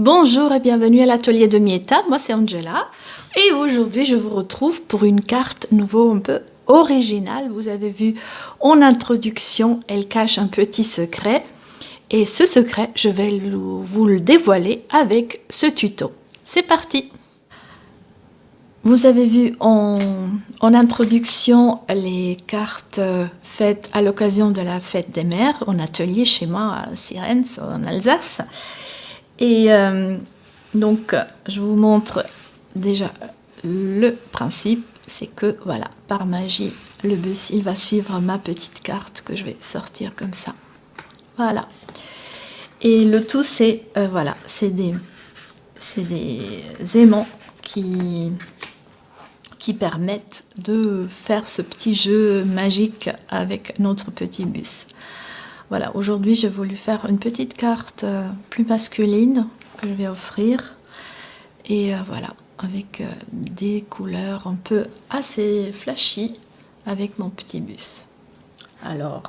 Bonjour et bienvenue à l'atelier de Mieta, moi c'est Angela et aujourd'hui je vous retrouve pour une carte nouveau un peu originale. Vous avez vu en introduction, elle cache un petit secret et ce secret je vais vous le dévoiler avec ce tuto. C'est parti! Vous avez vu en introduction les cartes faites à l'occasion de la fête des mères en atelier chez moi à Sierentz en Alsace. Et donc, je vous montre déjà le principe, c'est que voilà, par magie, le bus, il va suivre ma petite carte que je vais sortir comme ça. Voilà. Et le tout, c'est voilà, c'est des aimants qui permettent de faire ce petit jeu magique avec notre petit bus. Voilà, aujourd'hui j'ai voulu faire une petite carte plus masculine que je vais offrir. Et voilà, avec des couleurs un peu assez flashy avec mon petit bus. Alors,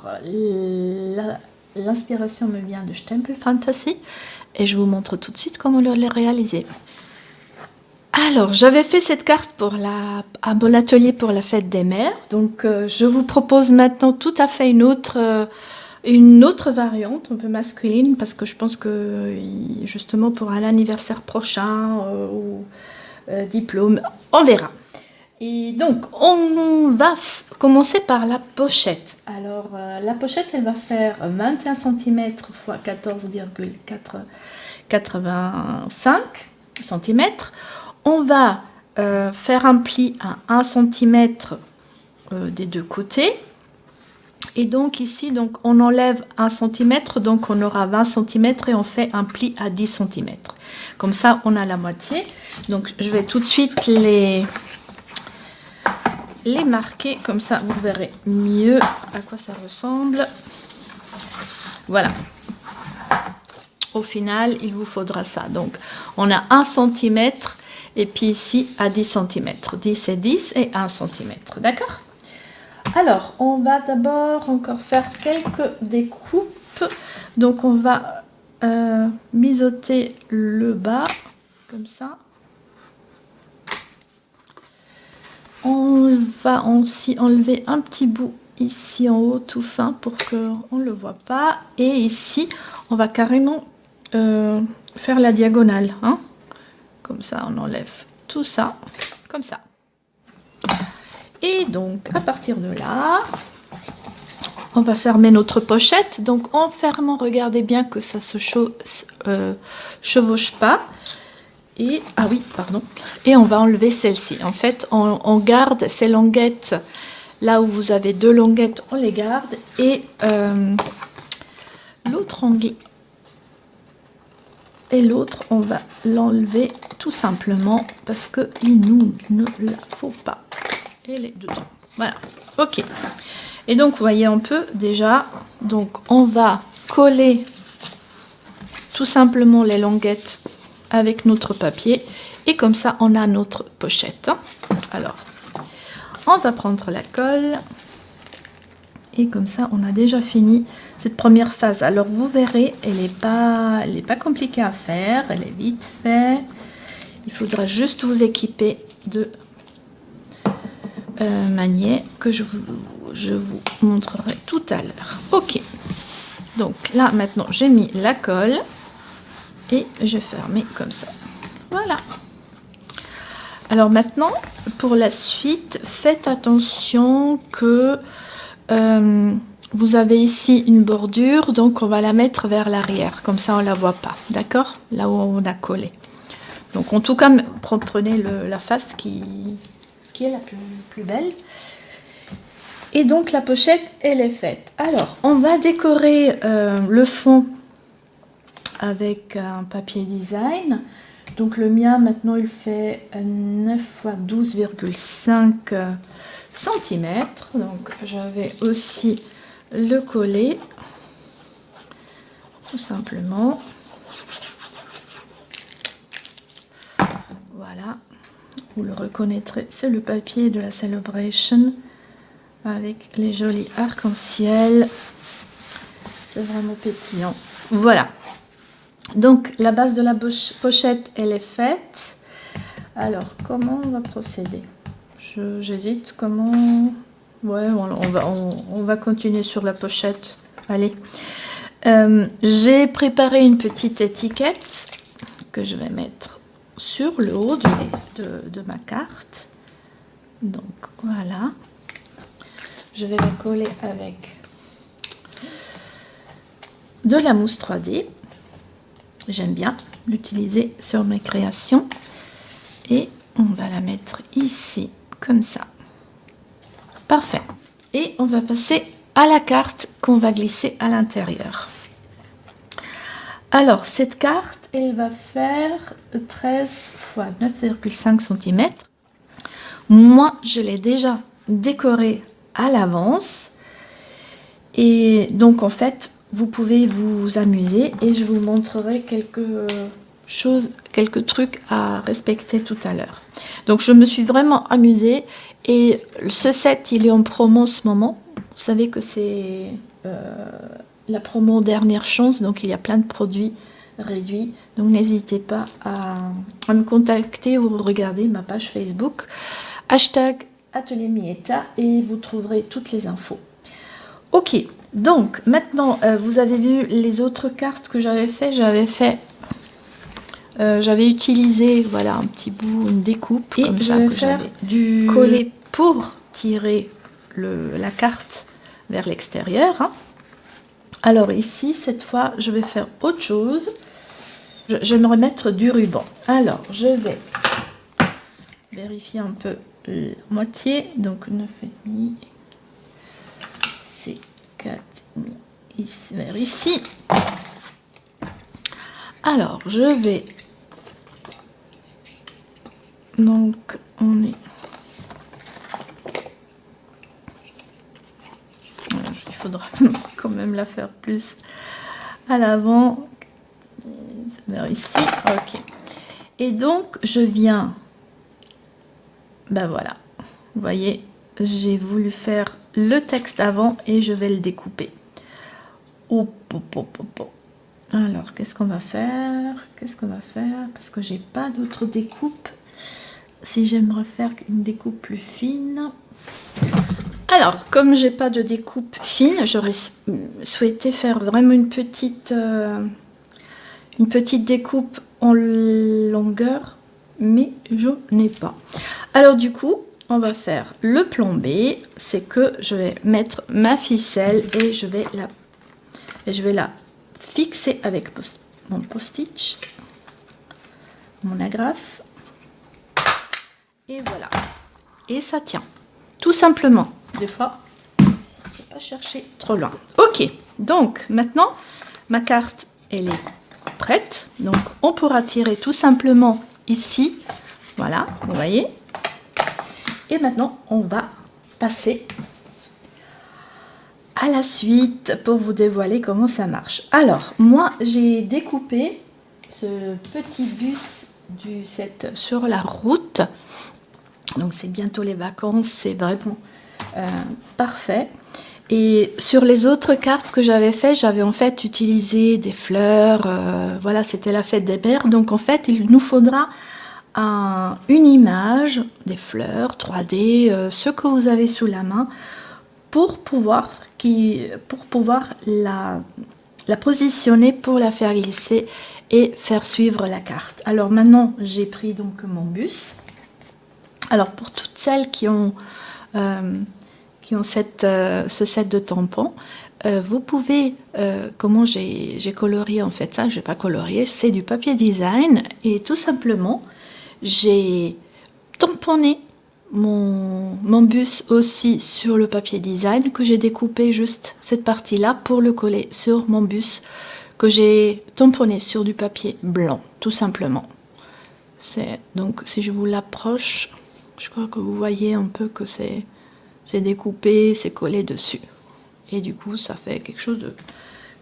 l'inspiration me vient de Stempel Fantasy et je vous montre tout de suite comment les réaliser. Alors, j'avais fait cette carte à mon atelier pour la fête des mères. Donc, je vous propose maintenant tout à fait une autre variante, un peu masculine, parce que je pense que justement pour un anniversaire prochain ou diplôme, on verra. Et donc, on va commencer par la pochette. Alors, la pochette, elle va faire 21 cm x 14,85 cm. On va faire un pli à 1 cm des deux côtés. Et donc ici, donc, on enlève 1 cm, donc on aura 20 cm et on fait un pli à 10 cm. Comme ça, on a la moitié. Donc je vais tout de suite les marquer, comme ça vous verrez mieux à quoi ça ressemble. Voilà. Au final, il vous faudra ça. Donc on a 1 cm et puis ici à 10 cm. 10 et 10 et 1 cm. D'accord ? Alors, on va d'abord encore faire quelques découpes. Donc, on va biseauter le bas, comme ça. On va aussi enlever un petit bout ici en haut, tout fin, pour qu'on ne le voit pas. Et ici, on va carrément faire la diagonale. Hein. Comme ça, on enlève tout ça, comme ça. Et donc, à partir de là, on va fermer notre pochette. Donc, en fermant, regardez bien que ça se chevauche pas. Et, ah oui, pardon. Et on va enlever celle-ci. En fait, on garde ces languettes. Là où vous avez deux languettes, on les garde. Et l'autre angle et l'autre, on va l'enlever tout simplement parce qu'il nous ne la faut pas. Et les dedans. Voilà. Ok. Et donc, vous voyez un peu déjà. Donc, on va coller tout simplement les languettes avec notre papier. Et comme ça, on a notre pochette. Alors, on va prendre la colle. Et comme ça, on a déjà fini cette première phase. Alors, vous verrez, elle n'est pas compliquée à faire. Elle est vite faite. Il faudra juste vous équiper de manière que je vous montrerai tout à l'heure. Ok, donc là maintenant j'ai mis la colle et j'ai fermé comme ça. Voilà. Alors maintenant pour la suite, faites attention que vous avez ici une bordure, donc on va la mettre vers l'arrière, comme ça on la voit pas, d'accord, là où on a collé. Donc en tout cas prenez la face qui est la plus belle. Et donc la pochette, elle est faite. Alors, on va décorer le fond avec un papier design. Donc le mien, maintenant, il fait 9 x 12,5 cm. Donc je vais aussi le coller, tout simplement. Voilà. Vous le reconnaîtrez, c'est le papier de la Celebration avec les jolis arcs-en-ciel. C'est vraiment pétillant. Voilà. Donc, la base de la pochette, elle est faite. Alors, comment on va procéder? J'hésite. Comment... Ouais, on va continuer sur la pochette. Allez. J'ai préparé une petite étiquette que je vais mettre sur le haut de ma carte. Donc, voilà. Je vais la coller avec de la mousse 3D. J'aime bien l'utiliser sur mes créations. Et on va la mettre ici, comme ça. Parfait. Et on va passer à la carte qu'on va glisser à l'intérieur. Alors, cette carte, elle va faire 13 x 9,5 cm. Moi, je l'ai déjà décorée à l'avance. Et donc, en fait, vous pouvez vous amuser et je vous montrerai quelques trucs à respecter tout à l'heure. Donc, je me suis vraiment amusée et ce set, il est en promo en ce moment. Vous savez que c'est la promo dernière chance, donc il y a plein de produits réduits. Donc, n'hésitez pas à me contacter ou regarder ma page Facebook. #Atelier Mietta et vous trouverez toutes les infos. Ok, donc maintenant vous avez vu les autres cartes que j'avais fait. J'avais utilisé voilà un petit bout, une découpe et comme ça que j'avais du collé pour tirer la carte vers l'extérieur. Hein. Alors ici, cette fois, je vais faire autre chose. Je vais me remettre du ruban. Alors, je vais vérifier un peu la moitié. Donc 9,5. C'est 4,5 ici, vers ici. Alors, je vais... Donc, on est... Il faudra quand même la faire plus à l'avant. Vers ici, ok. Et donc, je viens... Ben voilà, vous voyez, j'ai voulu faire le texte avant et je vais le découper. Alors, qu'est-ce qu'on va faire? Parce que j'ai pas d'autre découpe. Si j'aimerais faire une découpe plus fine. Alors, comme j'ai pas de découpe fine, j'aurais souhaité faire vraiment une petite découpe en longueur, mais je n'ai pas. Alors du coup, on va faire le plan B, c'est que je vais mettre ma ficelle et je vais la fixer avec mon post-it, mon agrafe. Et voilà. Et ça tient. Tout simplement. Des fois, il ne faut pas chercher trop loin. Ok. Donc, maintenant, ma carte, elle est prête. Donc, on pourra tirer tout simplement ici. Voilà, vous voyez. Et maintenant, on va passer à la suite pour vous dévoiler comment ça marche. Alors, moi, j'ai découpé ce petit bus du set sur la route. Donc, c'est bientôt les vacances, c'est vraiment parfait. Et sur les autres cartes que j'avais fait, j'avais en fait utilisé des fleurs. Voilà, c'était la fête des mères. Donc, en fait, il nous faudra une image, des fleurs 3D, ce que vous avez sous la main, pour pouvoir la positionner, pour la faire glisser et faire suivre la carte. Alors maintenant, j'ai pris donc mon bus. Alors pour toutes celles qui ont ce set de tampons, vous pouvez, comment j'ai colorié en fait ça, je vais pas colorier, c'est du papier design et tout simplement j'ai tamponné mon bus aussi sur le papier design que j'ai découpé juste cette partie là pour le coller sur mon bus que j'ai tamponné sur du papier blanc tout simplement. Donc si je vous l'approche, je crois que vous voyez un peu que c'est découpé, c'est collé dessus et du coup ça fait quelque chose de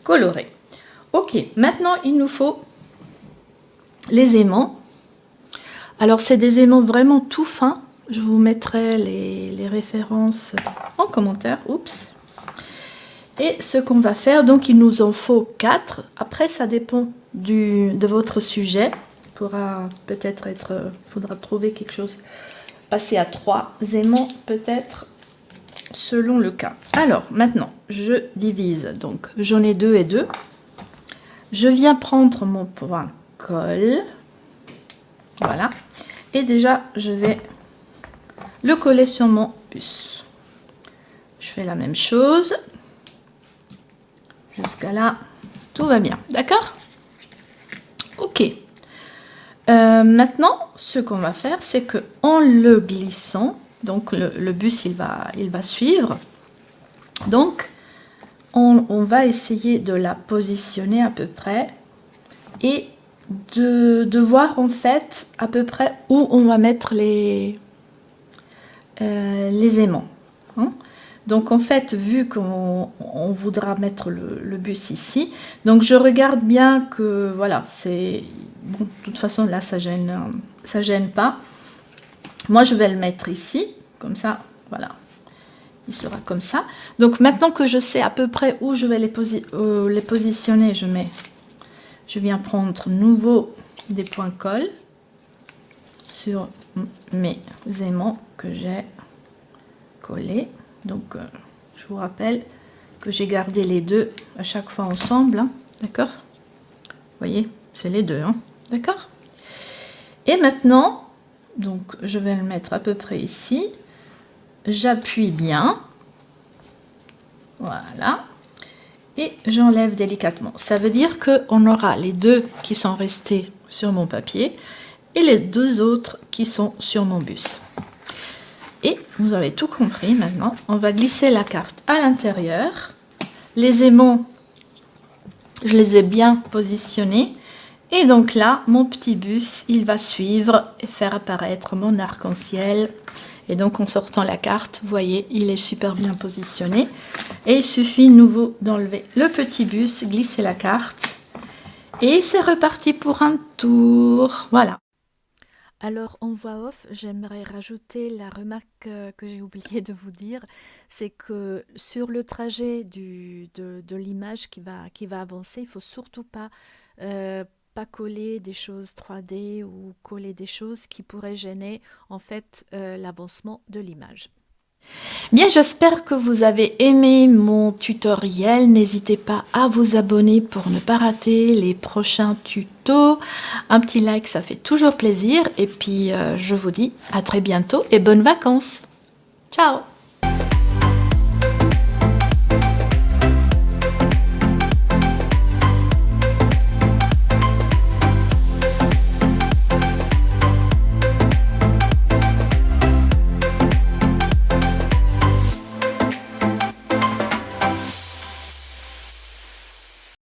coloré. Ok, maintenant il nous faut les aimants. Alors c'est des aimants vraiment tout fins. Je vous mettrai les références en commentaire. Oups. Et ce qu'on va faire, donc il nous en faut 4. Après, ça dépend de votre sujet. Pourra peut-être être, faudra trouver quelque chose, passer à 3 aimants peut-être, selon le cas. Alors, maintenant, je divise. Donc, j'en ai 2 et 2. Je viens prendre mon point colle. Voilà. Et déjà, je vais le coller sur mon bus. Je fais la même chose. Jusqu'à là, tout va bien. D'accord? Ok. Maintenant, ce qu'on va faire, c'est que en le glissant, donc le bus, il va suivre. Donc, on va essayer de la positionner à peu près et de voir en fait à peu près où on va mettre les aimants. Hein. Donc en fait, vu qu'on voudra mettre le bus ici, donc je regarde bien que voilà, c'est bon. De toute façon là, ça gêne pas. Moi, je vais le mettre ici, comme ça, voilà. Il sera comme ça. Donc maintenant que je sais à peu près où je vais les positionner, je viens prendre nouveau des points colle sur mes aimants que j'ai collés. Donc je vous rappelle que j'ai gardé les deux à chaque fois ensemble, hein, d'accord? Vous voyez, c'est les deux, hein, d'accord? Et maintenant, donc je vais le mettre à peu près ici. J'appuie bien, voilà, et j'enlève délicatement. Ça veut dire qu'on aura les deux qui sont restés sur mon papier et les deux autres qui sont sur mon bus. Et vous avez tout compris maintenant. On va glisser la carte à l'intérieur. Les aimants, je les ai bien positionnés. Et donc là, mon petit bus, il va suivre et faire apparaître mon arc-en-ciel. Et donc en sortant la carte, vous voyez, il est super bien positionné. Et il suffit nouveau d'enlever le petit bus, glisser la carte. Et c'est reparti pour un tour. Voilà. Alors en voix off, j'aimerais rajouter la remarque que j'ai oublié de vous dire, c'est que sur le trajet de l'image qui va avancer, il ne faut surtout pas coller des choses 3D ou coller des choses qui pourraient gêner en fait l'avancement de l'image. Bien, j'espère que vous avez aimé mon tutoriel. N'hésitez pas à vous abonner pour ne pas rater les prochains tutos. Un petit like, ça fait toujours plaisir. Et puis, je vous dis à très bientôt et bonnes vacances. Ciao!